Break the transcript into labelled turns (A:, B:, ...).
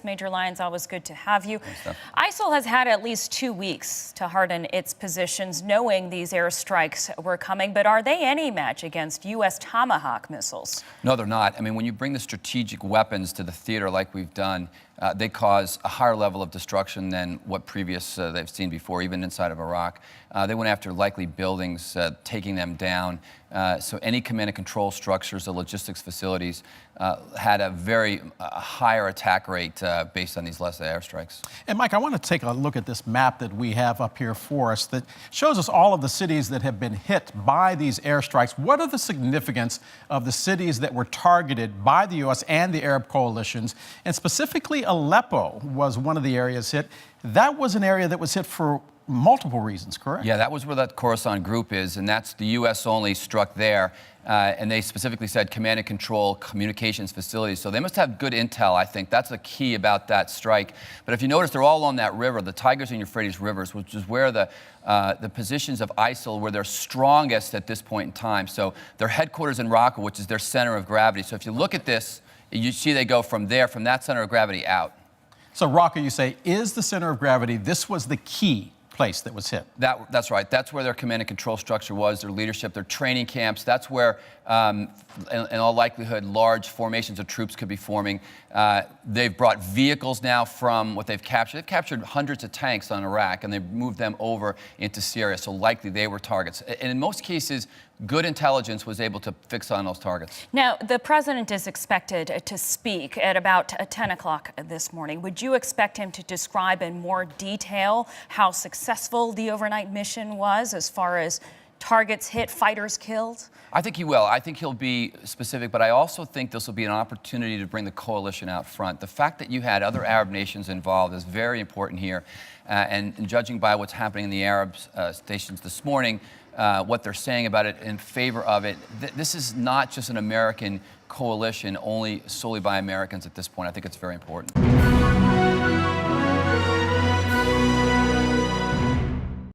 A: Major Lyons, always good to have you. ISIL has had at least 2 weeks to harden its positions, knowing these airstrikes were coming. But are they any match against U.S. Tomahawk missiles?
B: No, they're not. I mean, when you bring the strategic weapons to the theater like we've done, they cause a higher level of destruction than what previous they've seen before, even inside of Iraq. They went after likely buildings, taking them down. So any command and control structures, the logistics facilities, had a very higher attack rate based on these less airstrikes.
C: And Mike, I want to take a look at this map that we have up here for us that shows us all of the cities that have been hit by these airstrikes. What are the significance of the cities that were targeted by the U.S. and the Arab coalitions? And specifically, Aleppo was one of the areas hit. That was an area that was hit for multiple reasons, correct?
B: Yeah, that was where that Khorasan group is, and that's the U.S. only struck there. And they specifically said command and control communications facilities. So they must have good intel, I think. That's the key about that strike. But if you notice, they're all on that river, the Tigris and Euphrates rivers, which is where the positions of ISIL were their strongest at this point in time. So their headquarters in Raqqa, which is their center of gravity. So if you look at this, you see they go from there, from that center of gravity out.
C: So Raqqa, you say, is the center of gravity. This was the key place that was hit.
B: That's right. That's where their command and control structure was, their leadership, their training camps. That's where, in all likelihood, large formations of troops could be forming. They've brought vehicles now from what they've captured. They've captured hundreds of tanks on Iraq, and they've moved them over into Syria. So likely they were targets. And in most cases, good intelligence was able to fix on those targets.
A: Now, the president is expected to speak at about 10 o'clock this morning. Would you expect him to describe in more detail how successful the overnight mission was as far as targets hit, fighters killed?
B: I think he will. I think he'll be specific, but I also think this will be an opportunity to bring the coalition out front. The fact that you had other Arab nations involved is very important here. And judging by what's happening in the Arab stations this morning, what they're saying about it in favor of it, this is not just an American coalition solely by Americans at this point. I think it's very important.